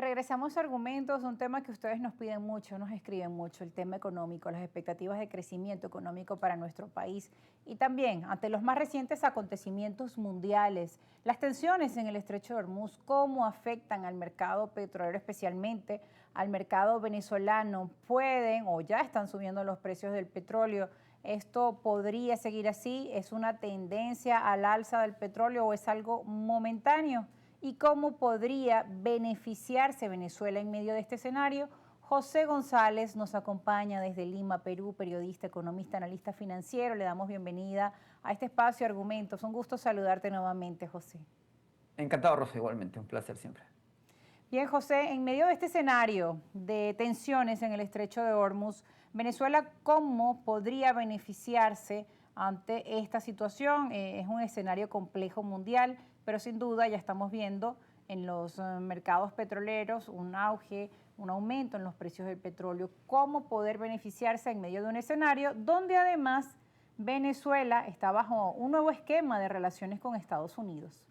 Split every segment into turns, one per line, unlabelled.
regresamos a argumentos, un tema que ustedes nos piden mucho, nos escriben mucho, el tema económico, las expectativas de crecimiento económico para nuestro país y también ante los más recientes acontecimientos mundiales, las tensiones en el Estrecho de Hormuz, cómo afectan al mercado petrolero, especialmente al mercado venezolano, pueden o ya están subiendo los precios del petróleo. ¿Esto podría seguir así? ¿Es una tendencia al alza del petróleo o es algo momentáneo? ¿Y cómo podría beneficiarse Venezuela en medio de este escenario? José González nos acompaña desde Lima, Perú, periodista, economista, analista financiero. Le damos bienvenida a este espacio Argumentos. Un gusto saludarte nuevamente, José.
Encantado, Rosa, igualmente. Un placer siempre.
Bien, José, en medio de este escenario de tensiones en el Estrecho de Hormuz, Venezuela, ¿cómo podría beneficiarse ante esta situación? Es un escenario complejo mundial, pero sin duda ya estamos viendo en los mercados petroleros un auge, un aumento en los precios del petróleo. ¿Cómo poder beneficiarse en medio de un escenario donde además Venezuela está bajo un nuevo esquema de relaciones con Estados Unidos?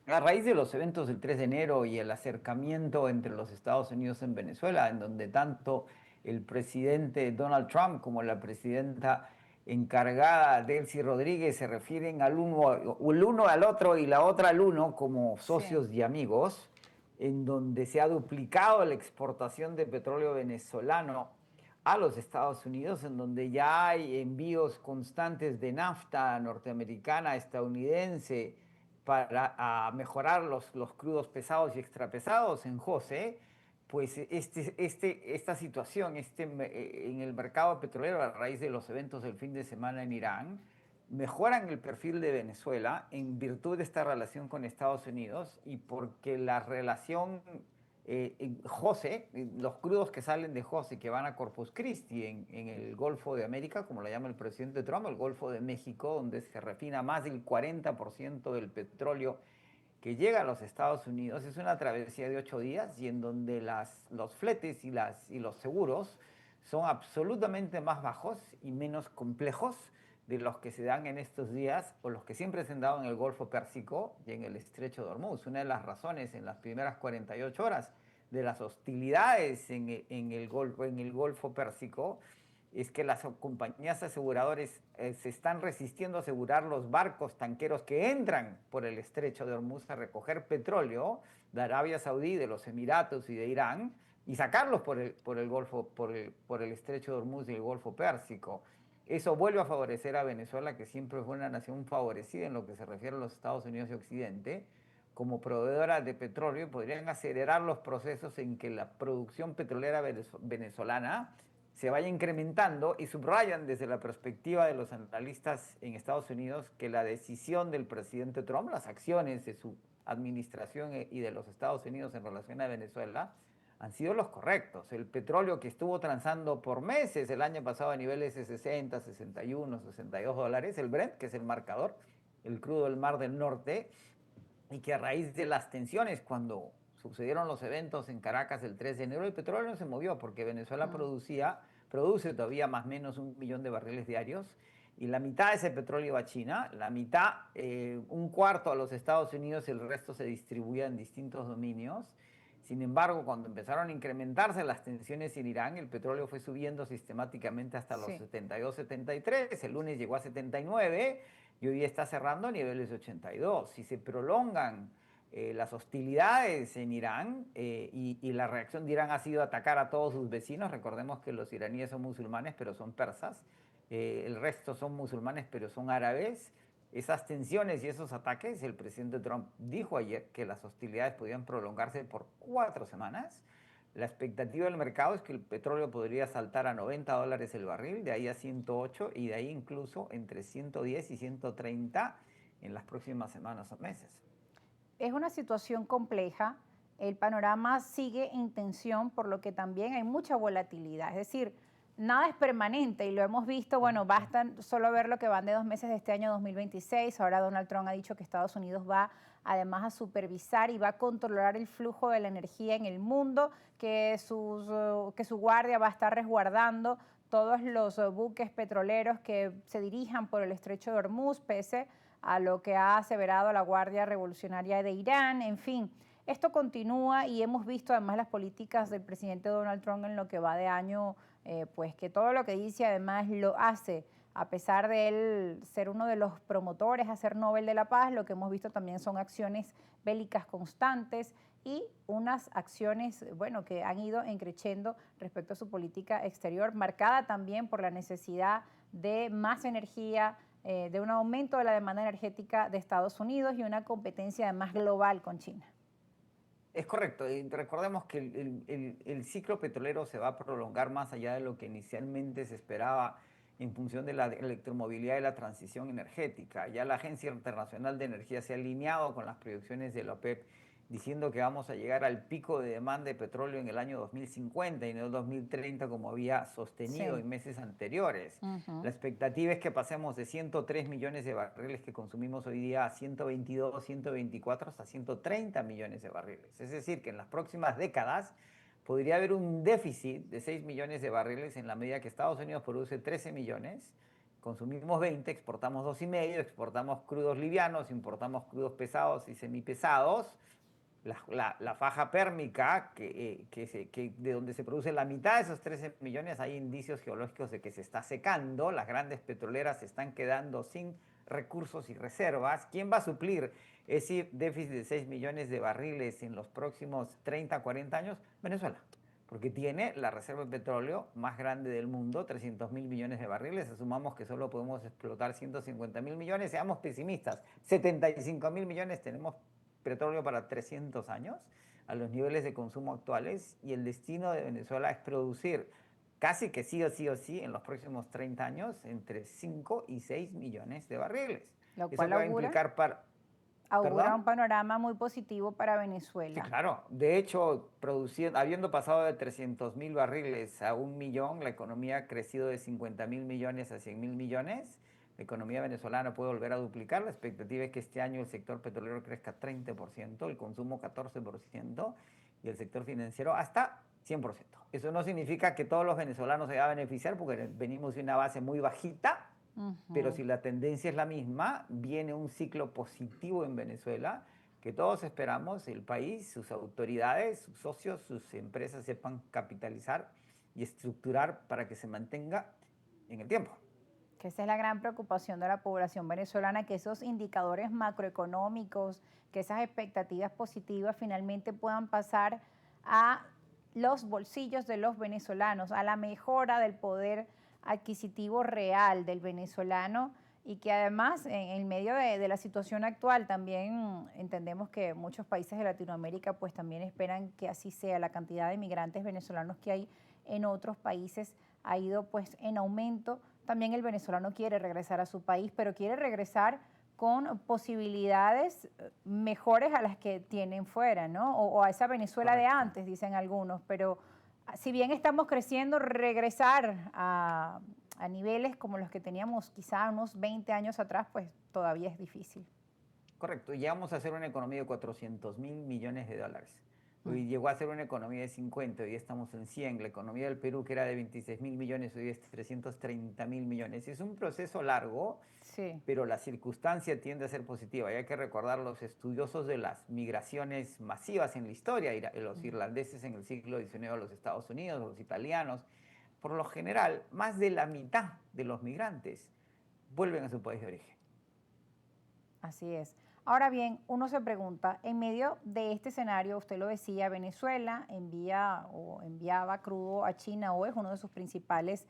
A raíz de los eventos del 3 de enero y el acercamiento entre los Estados Unidos en Venezuela, en donde tanto el presidente Donald Trump como la presidenta encargada Delcy Rodríguez se refieren el uno al otro y la otra al uno como
Sí.
socios y amigos, en donde se ha duplicado la exportación de petróleo venezolano a los Estados Unidos, en donde ya hay envíos constantes de nafta norteamericana, estadounidense, para mejorar los crudos pesados y extrapesados en José, pues esta situación en el mercado petrolero a raíz de los eventos del fin de semana en Irán, mejoran el perfil de Venezuela en virtud de esta relación con Estados Unidos y porque la relación en José, los crudos que salen de José, que van a Corpus Christi en el Golfo de América, como lo llama el presidente Trump, el Golfo de México, donde se refina más del 40% del petróleo que llega a los Estados Unidos, es una travesía de 8 días y en donde los fletes y los seguros son absolutamente más bajos y menos complejos de los que se dan en estos días o los que siempre se han dado en el Golfo Pérsico y en el Estrecho de Hormuz. Una de las razones en las primeras 48 horas de las hostilidades en el Golfo Pérsico es que las compañías aseguradoras se están resistiendo a asegurar los barcos tanqueros que entran por el Estrecho de Hormuz a recoger petróleo de Arabia Saudí, de los Emiratos y de Irán y sacarlos por el Golfo, por el Estrecho de Hormuz y el Golfo Pérsico. Eso vuelve a favorecer a Venezuela, que siempre fue una nación favorecida en lo que se refiere a los Estados Unidos y Occidente, como proveedora de petróleo, podrían acelerar los procesos en que la producción petrolera venezolana se vaya incrementando y subrayan desde la perspectiva de los analistas en Estados Unidos que la decisión del presidente Trump, las acciones de su administración y de los Estados Unidos en relación a Venezuela, han sido los correctos. El petróleo que estuvo transando por meses el año pasado a niveles de 60, 61, $62, el Brent, que es el marcador, el crudo del Mar del Norte, y que a raíz de las tensiones, cuando sucedieron los eventos en Caracas el 3 de enero, el petróleo no se movió porque Venezuela produce todavía más o menos 1 millón de barriles diarios y la mitad de ese petróleo va a China, la mitad, un cuarto a los Estados Unidos y el resto se distribuía en distintos dominios. Sin embargo, cuando empezaron a incrementarse las tensiones en Irán, el petróleo fue subiendo sistemáticamente hasta los
Sí.
72, 73, el lunes llegó a 79 y hoy día está cerrando a niveles de 82. Si se prolongan las hostilidades en Irán y la reacción de Irán ha sido atacar a todos sus vecinos, recordemos que los iraníes son musulmanes pero son persas, el resto son musulmanes pero son árabes, esas tensiones y esos ataques, el presidente Trump dijo ayer que las hostilidades podían prolongarse por 4 semanas. La expectativa del mercado es que el petróleo podría saltar a $90 el barril, de ahí a 108 y de ahí incluso entre 110 y 130 en las próximas semanas o meses.
Es una situación compleja, el panorama sigue en tensión, por lo que también hay mucha volatilidad, es decir, nada es permanente y lo hemos visto, bueno, basta solo ver lo que van de 2 meses de este año 2026, ahora Donald Trump ha dicho que Estados Unidos va además a supervisar y va a controlar el flujo de la energía en el mundo, que su guardia va a estar resguardando todos los buques petroleros que se dirijan por el Estrecho de Hormuz, pese a lo que ha aseverado la Guardia Revolucionaria de Irán, en fin. esto continúa y hemos visto además las políticas del presidente Donald Trump en lo que va de año, pues que todo lo que dice además lo hace. A pesar de él ser uno de los promotores a ser Nobel de la Paz, lo que hemos visto también son acciones bélicas constantes y unas acciones, bueno, que han ido creciendo respecto a su política exterior, marcada también por la necesidad de más energía, de un aumento de la demanda energética de Estados Unidos y una competencia además global con China.
Es correcto, y recordemos que el ciclo petrolero se va a prolongar más allá de lo que inicialmente se esperaba en función de la electromovilidad y la transición energética. Ya la Agencia Internacional de Energía se ha alineado con las proyecciones de la OPEP diciendo que vamos a llegar al pico de demanda de petróleo en el año 2050 y no el 2030 como había sostenido
Sí.
en meses anteriores. La
Ujú.
expectativa es que pasemos de 103 millones de barriles que consumimos hoy día a 122, 124 hasta 130 millones de barriles. Es decir, que en las próximas décadas podría haber un déficit de 6 millones de barriles en la medida que Estados Unidos produce 13 millones, consumimos 20, exportamos 2,5, exportamos crudos livianos, importamos crudos pesados y semipesados. La faja pérmica, de donde se produce la mitad de esos 13 millones, hay indicios geológicos de que se está secando, las grandes petroleras se están quedando sin recursos y reservas. ¿Quién va a suplir ese déficit de 6 millones de barriles en los próximos 30, 40 años? Venezuela, porque tiene la reserva de petróleo más grande del mundo, 300.000 millones de barriles. Asumamos que solo podemos explotar 150.000 millones, seamos pesimistas, 75.000 millones tenemos petróleo para 300 años a los niveles de consumo actuales y el destino de Venezuela es producir casi que sí o sí o sí en los próximos 30 años entre 5 y 6 millones de barriles.
Lo
Eso
cual
que va a implicar para...
augura
¿Perdón?
un panorama muy positivo para
Sí,
Venezuela.
claro. De hecho, habiendo pasado de 300.000 barriles a 1 millón, la economía ha crecido de 50.000 millones a 100.000 millones. La economía venezolana puede volver a duplicar. La expectativa es que este año el sector petrolero crezca 30%, el consumo 14% y el sector financiero hasta 100%. Eso no significa que todos los venezolanos se van a beneficiar porque venimos de una base muy bajita, pero
Ujú.
si la tendencia es la misma, viene un ciclo positivo en Venezuela que todos esperamos, el país, sus autoridades, sus socios, sus empresas sepan capitalizar y estructurar para que se mantenga en el tiempo.
Que esa es la gran preocupación de la población venezolana, que esos indicadores macroeconómicos, que esas expectativas positivas finalmente puedan pasar a los bolsillos de los venezolanos, a la mejora del poder adquisitivo real del venezolano y que además en medio de la situación actual también entendemos que muchos países de Latinoamérica pues también esperan que así sea. La cantidad de migrantes venezolanos que hay en otros países ha ido pues en aumento. También el venezolano quiere regresar a su país, pero quiere regresar con posibilidades mejores a las que tienen fuera, ¿no? O a esa Venezuela de
Correcto.
antes, dicen algunos, pero si bien estamos creciendo, regresar a niveles como los que teníamos quizá unos 20 años atrás, pues todavía es difícil.
Correcto, llegamos a ser una economía de 400.000 millones de dólares.
Mm.
Hoy llegó a ser una economía de 50, hoy estamos en 100. La economía del Perú, que era de 26.000 millones, hoy es 330.000 millones. Es un proceso largo,
Sí.
pero la circunstancia tiende a ser positiva. Y hay que recordar los estudiosos de las migraciones masivas en la historia, los irlandeses en el siglo XIX a los Estados Unidos, los italianos. Por lo general, más de la mitad de los migrantes vuelven a su país de origen.
Así es. Ahora bien, uno se pregunta, en medio de este escenario, usted lo decía, Venezuela envía o enviaba crudo a China o es uno de sus principales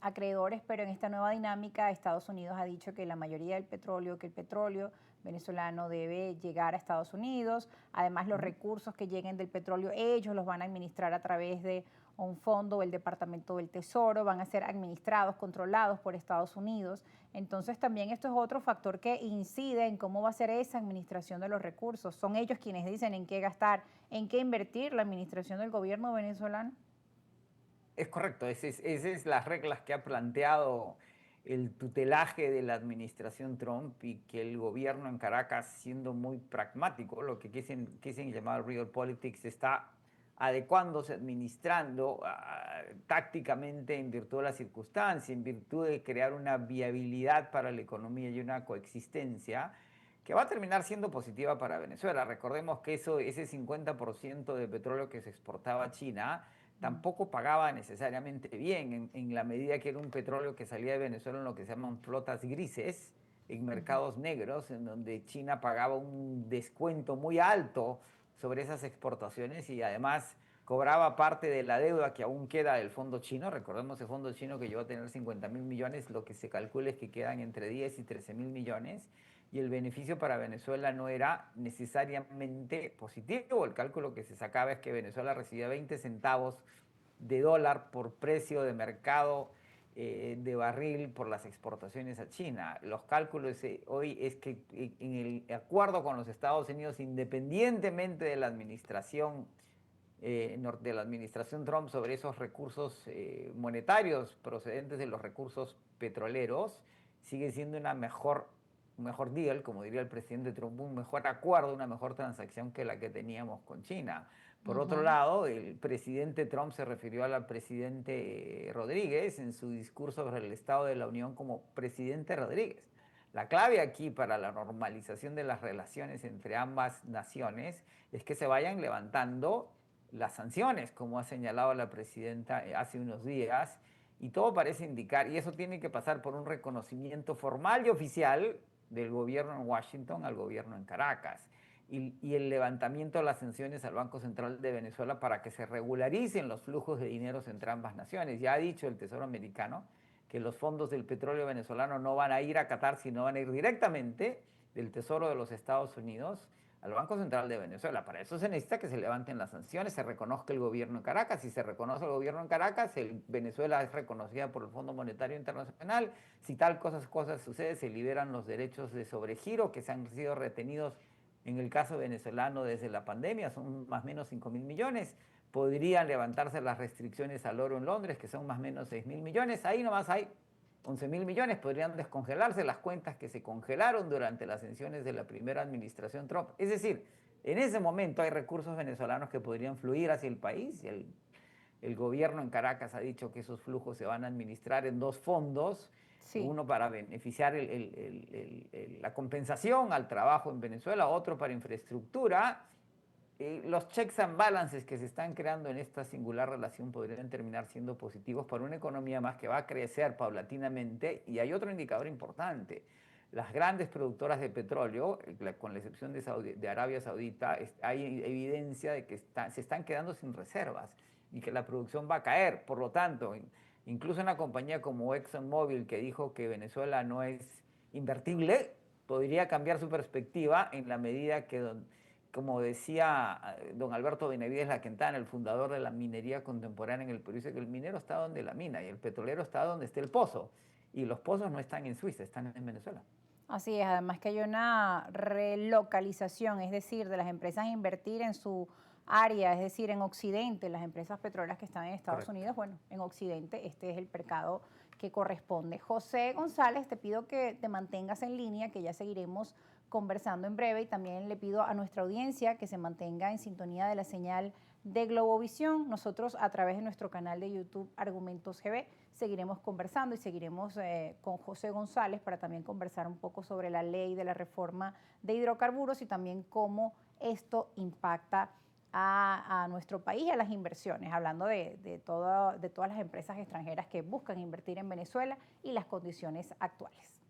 acreedores, pero en esta nueva dinámica Estados Unidos ha dicho que la mayoría del petróleo, que el petróleo venezolano debe llegar a Estados Unidos, además los
Ujú.
recursos que lleguen del petróleo, ellos los van a administrar a través de un fondo o el Departamento del Tesoro, van a ser administrados, controlados por Estados Unidos. Entonces también esto es otro factor que incide en cómo va a ser esa administración de los recursos. Son ellos quienes dicen en qué gastar, en qué invertir la administración del gobierno venezolano.
Es correcto, esas es las reglas que ha planteado el tutelaje de la administración Trump y que el gobierno en Caracas, siendo muy pragmático, lo que quisen llamar realpolitik, está adecuándose, administrando tácticamente en virtud de la circunstancia, en virtud de crear una viabilidad para la economía y una coexistencia que va a terminar siendo positiva para Venezuela. Recordemos que ese 50% de petróleo que se exportaba a China tampoco pagaba necesariamente bien en la medida que era un petróleo que salía de Venezuela en lo que se llaman flotas grises, en mercados negros, en donde China pagaba un descuento muy alto sobre esas exportaciones y además cobraba parte de la deuda que aún queda del fondo chino. Recordemos el fondo chino que llegó a tener 50.000 millones, lo que se calcula es que quedan entre 10 y 13.000 millones y el beneficio para Venezuela no era necesariamente positivo. El cálculo que se sacaba es que Venezuela recibía 20 centavos de dólar por precio de mercado de barril por las exportaciones a China. Los cálculos hoy es que en el acuerdo con los Estados Unidos, independientemente de la administración Trump sobre esos recursos monetarios procedentes de los recursos petroleros, sigue siendo un mejor deal, como diría el presidente Trump, un mejor acuerdo, una mejor transacción que la que teníamos con China. Por otro lado, el presidente Trump se refirió al presidente Rodríguez en su discurso sobre el Estado de la Unión como presidente Rodríguez. La clave aquí para la normalización de las relaciones entre ambas naciones es que se vayan levantando las sanciones, como ha señalado la presidenta hace unos días, y todo parece indicar, y eso tiene que pasar por un reconocimiento formal y oficial del gobierno en Washington al gobierno en Caracas, y el levantamiento de las sanciones al Banco Central de Venezuela para que se regularicen los flujos de dinero entre ambas naciones. Ya ha dicho el Tesoro americano que los fondos del petróleo venezolano no van a ir a Qatar, sino van a ir directamente del Tesoro de los Estados Unidos al Banco Central de Venezuela. Para eso se necesita que se levanten las sanciones, se reconozca el gobierno en Caracas. Si se reconoce el gobierno en Caracas, Venezuela es reconocida por el Fondo Monetario Internacional. Si tal cosas sucede, se liberan los derechos de sobregiro que se han sido retenidos en el caso venezolano desde la pandemia, son más o menos 5.000 millones. Podrían levantarse las restricciones al oro en Londres, que son más o menos 6.000 millones. Ahí nomás hay 11.000 millones, podrían descongelarse las cuentas que se congelaron durante las sanciones de la primera administración Trump. Es decir, en ese momento hay recursos venezolanos que podrían fluir hacia el país y el gobierno en Caracas ha dicho que esos flujos se van a administrar en dos fondos,
Sí.
uno para beneficiar la compensación al trabajo en Venezuela, otro para infraestructura. Los checks and balances que se están creando en esta singular relación podrían terminar siendo positivos para una economía más que va a crecer paulatinamente. Y hay otro indicador importante. Las grandes productoras de petróleo, con la excepción de Arabia Saudita, hay evidencia de que se están quedando sin reservas y que la producción va a caer. Por lo tanto, incluso una compañía como ExxonMobil, que dijo que Venezuela no es invertible, podría cambiar su perspectiva en la medida que como decía don Alberto Benavides Laquentana, el fundador de la minería contemporánea en el Perú, dice que el minero está donde la mina y el petrolero está donde esté el pozo. Y los pozos no están en Suiza, están en Venezuela.
Así es, además que hay una relocalización, es decir, de las empresas a invertir en su área, es decir, en Occidente, las empresas petroleras que están en Estados
Correcto.
Unidos, bueno, en Occidente este es el mercado que corresponde. José González, te pido que te mantengas en línea, que ya seguiremos conversando en breve y también le pido a nuestra audiencia que se mantenga en sintonía de la señal de Globovisión. Nosotros a través de nuestro canal de YouTube Argumentos GB seguiremos conversando y seguiremos con José González para también conversar un poco sobre la ley de la reforma de hidrocarburos y también cómo esto impacta a nuestro país y a las inversiones, hablando de todas las empresas extranjeras que buscan invertir en Venezuela y las condiciones actuales.